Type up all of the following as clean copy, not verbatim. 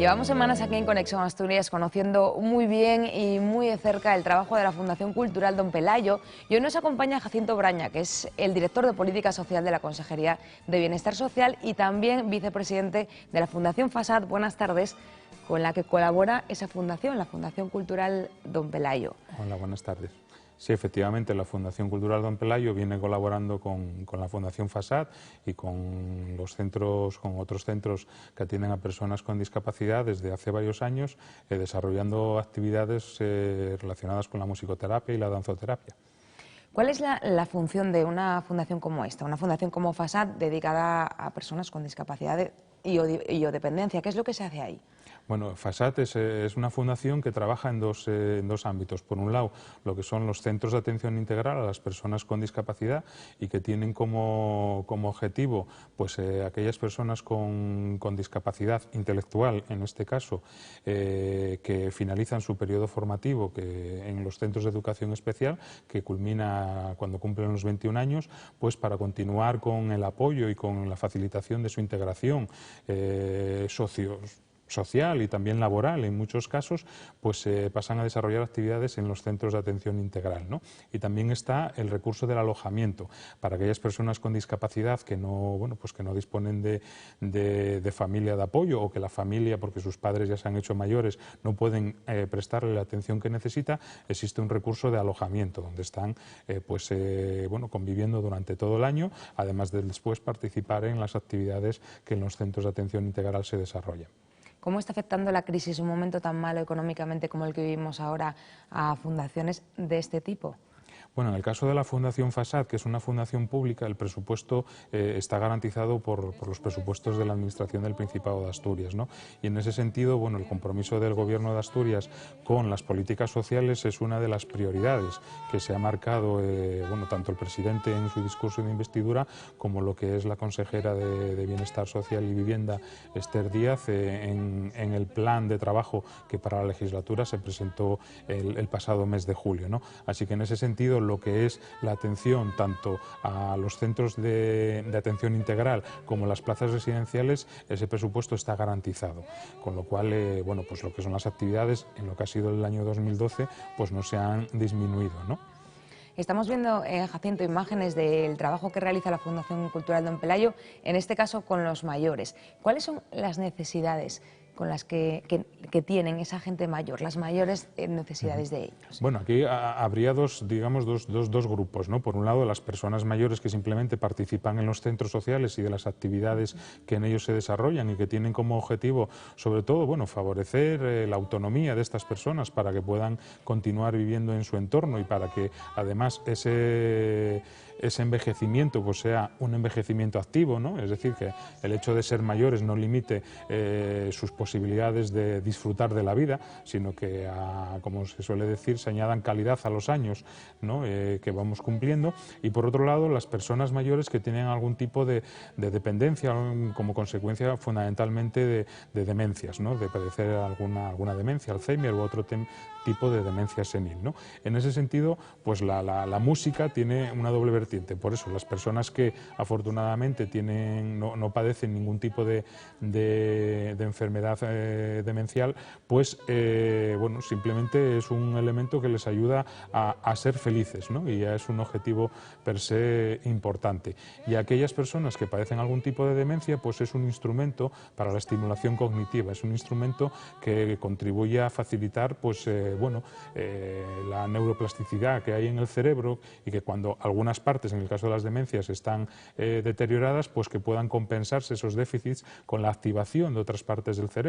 Llevamos semanas aquí en Conexión Asturias conociendo muy bien y muy de cerca el trabajo de la Fundación Cultural Don Pelayo, y hoy nos acompaña Jacinto Braña, que es el director de Política Social de la Consejería de Bienestar Social y también vicepresidente de la Fundación FASAD. Buenas tardes, con la que colabora esa fundación, la Fundación Cultural Don Pelayo. Hola, buenas tardes. Sí, efectivamente, la Fundación Cultural Don Pelayo viene colaborando con la Fundación FASAD y con los centros, con otros centros que atienden a personas con discapacidad desde hace varios años, desarrollando actividades relacionadas con la musicoterapia y la danzoterapia. ¿Cuál es la función de una fundación como esta, una fundación como FASAD dedicada a personas con discapacidad y o dependencia? ¿Qué es lo que se hace ahí? Bueno, FASAD es una fundación que trabaja en dos ámbitos. Por un lado, lo que son los centros de atención integral a las personas con discapacidad y que tienen como objetivo pues, aquellas personas con discapacidad intelectual, en este caso, que finalizan su periodo formativo que en los centros de educación especial, que culmina cuando cumplen los 21 años, pues para continuar con el apoyo y con la facilitación de su integración social y también laboral en muchos casos, pues pasan a desarrollar actividades en los centros de atención integral, ¿no? Y también está el recurso del alojamiento para aquellas personas con discapacidad que no, bueno, pues que no disponen de familia de apoyo, o que la familia, porque sus padres ya se han hecho mayores, no pueden prestarle la atención que necesita. Existe un recurso de alojamiento donde están bueno, conviviendo durante todo el año, además de después participar en las actividades que en los centros de atención integral se desarrollan. ¿Cómo está afectando la crisis, un momento tan malo económicamente como el que vivimos ahora, a fundaciones de este tipo? Bueno, en el caso de la Fundación FASAD, que es una fundación pública, el presupuesto está garantizado por los presupuestos de la Administración del Principado de Asturias, ¿no? Y en ese sentido, bueno, el compromiso del Gobierno de Asturias con las políticas sociales es una de las prioridades que se ha marcado bueno, tanto el presidente en su discurso de investidura como lo que es la consejera de Bienestar Social y Vivienda, Esther Díaz, en el plan de trabajo que para la legislatura se presentó el pasado mes de julio, ¿no? Así que en ese sentido, lo que es la atención tanto a los centros de atención integral como las plazas residenciales, ese presupuesto está garantizado, con lo cual bueno, pues lo que son las actividades en lo que ha sido el año 2012 pues no se han disminuido, ¿no? Estamos viendo, Jacinto, imágenes del trabajo que realiza la Fundación Cultural Don Pelayo, en este caso con los mayores. ¿Cuáles son las necesidades con las que tienen esa gente mayor, las mayores necesidades de ellos? Bueno, aquí habría dos grupos, ¿no? Por un lado, las personas mayores que simplemente participan en los centros sociales y de las actividades que en ellos se desarrollan y que tienen como objetivo, sobre todo, bueno, favorecer la autonomía de estas personas para que puedan continuar viviendo en su entorno y para que además ese envejecimiento pues sea un envejecimiento activo, ¿no? Es decir, que el hecho de ser mayores no limite sus posibilidades de disfrutar de la vida, sino que, como se suele decir, se añadan calidad a los años, ¿no? Que vamos cumpliendo. Y por otro lado, las personas mayores que tienen algún tipo de dependencia como consecuencia fundamentalmente de demencias, ¿no? De padecer alguna demencia, Alzheimer u otro tipo de demencia senil, ¿no? En ese sentido, pues la música tiene una doble vertiente. Por eso, las personas que afortunadamente no padecen ningún tipo de enfermedad demencial, pues bueno, simplemente es un elemento que les ayuda a ser felices, ¿no? Y ya es un objetivo per se importante. Y aquellas personas que padecen algún tipo de demencia, pues es un instrumento para la estimulación cognitiva, es un instrumento que contribuye a facilitar pues, bueno, la neuroplasticidad que hay en el cerebro, y que cuando algunas partes, en el caso de las demencias, están deterioradas, pues que puedan compensarse esos déficits con la activación de otras partes del cerebro,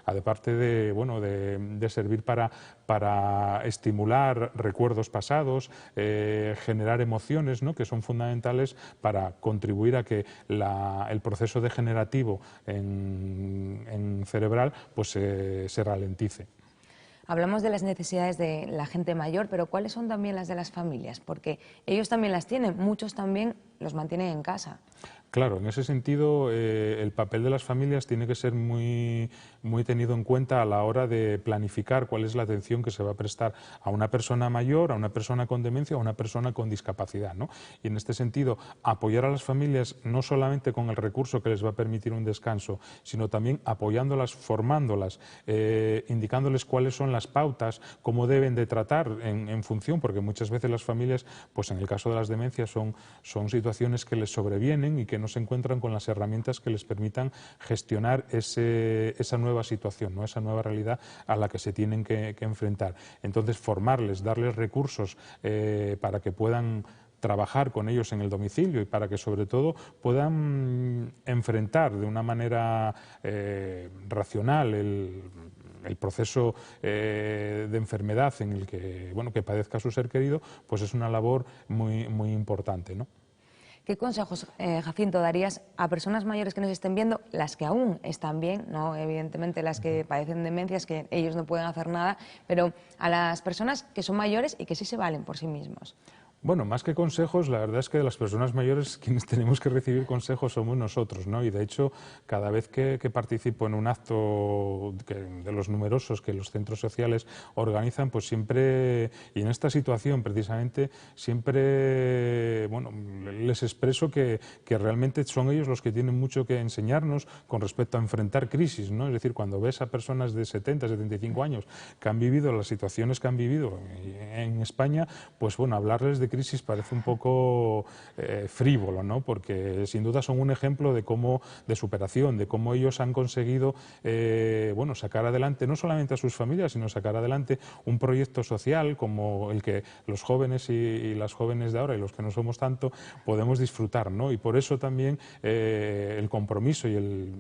aparte de, bueno, de servir para estimular recuerdos pasados, generar emociones, ¿no? Que son fundamentales para contribuir a que el proceso degenerativo en cerebral pues, se ralentice. Hablamos de las necesidades de la gente mayor, pero ¿cuáles son también las de las familias? Porque ellos también las tienen, muchos también los mantienen en casa. Claro, en ese sentido, el papel de las familias tiene que ser muy tenido en cuenta a la hora de planificar cuál es la atención que se va a prestar a una persona mayor, a una persona con demencia o a una persona con discapacidad, ¿no? Y en este sentido, apoyar a las familias no solamente con el recurso que les va a permitir un descanso, sino también apoyándolas, formándolas, indicándoles cuáles son las pautas, cómo deben de tratar en función, porque muchas veces las familias, pues en el caso de las demencias, son situaciones que les sobrevienen y que no se encuentran con las herramientas que les permitan gestionar esa nueva situación, ¿no? Esa nueva realidad a la que se tienen que enfrentar. Entonces, formarles, darles recursos para que puedan trabajar con ellos en el domicilio y para que sobre todo puedan enfrentar de una manera racional el proceso de enfermedad en el que, bueno, que padezca su ser querido, pues es una labor muy importante, ¿no? ¿Qué consejos, Jacinto, darías a personas mayores que nos estén viendo, las que aún están bien, no evidentemente las que padecen demencias, que ellos no pueden hacer nada, pero a las personas que son mayores y que sí se valen por sí mismos? Bueno, más que consejos, la verdad es que de las personas mayores quienes tenemos que recibir consejos somos nosotros, ¿no? Y de hecho, cada vez que participo en un acto de los numerosos que los centros sociales organizan, pues siempre, y en esta situación precisamente, siempre, bueno, les expreso que realmente son ellos los que tienen mucho que enseñarnos con respecto a enfrentar crisis, ¿no? Es decir, cuando ves a personas de 70, 75 años que han vivido las situaciones que han vivido en España, pues bueno, hablarles de crisis parece un poco frívolo, ¿no? Porque sin duda son un ejemplo de superación, de cómo ellos han conseguido bueno, sacar adelante no solamente a sus familias, sino sacar adelante un proyecto social como el que los jóvenes y las jóvenes de ahora y los que no somos tanto podemos disfrutar, ¿no? Y por eso también el compromiso y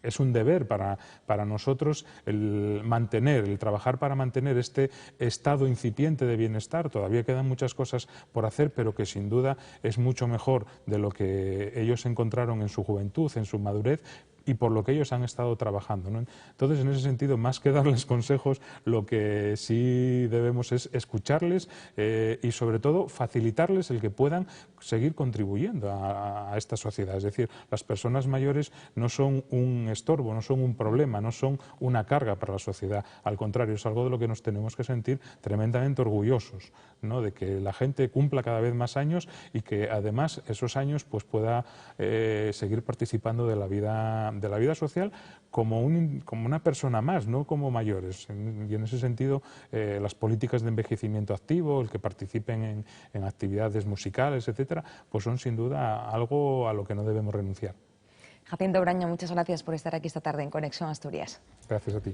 es un deber para nosotros el trabajar para mantener este estado incipiente de bienestar. Todavía quedan muchas cosas por hacer, pero que sin duda es mucho mejor de lo que ellos encontraron en su juventud, en su madurez, y por lo que ellos han estado trabajando, ¿no? Entonces, en ese sentido, más que darles consejos, lo que sí debemos es escucharles y, sobre todo, facilitarles el que puedan seguir contribuyendo a esta sociedad. Es decir, las personas mayores no son un estorbo, no son un problema, no son una carga para la sociedad. Al contrario, es algo de lo que nos tenemos que sentir tremendamente orgullosos, ¿no? De que la gente cumpla cada vez más años y que, además, esos años pues pueda seguir participando de la vida social como una persona más, no como mayores. Y en ese sentido, las políticas de envejecimiento activo, el que participen en actividades musicales, etcétera, pues son sin duda algo a lo que no debemos renunciar. Jacinto Braña, muchas gracias por estar aquí esta tarde en Conexión Asturias. Gracias a ti.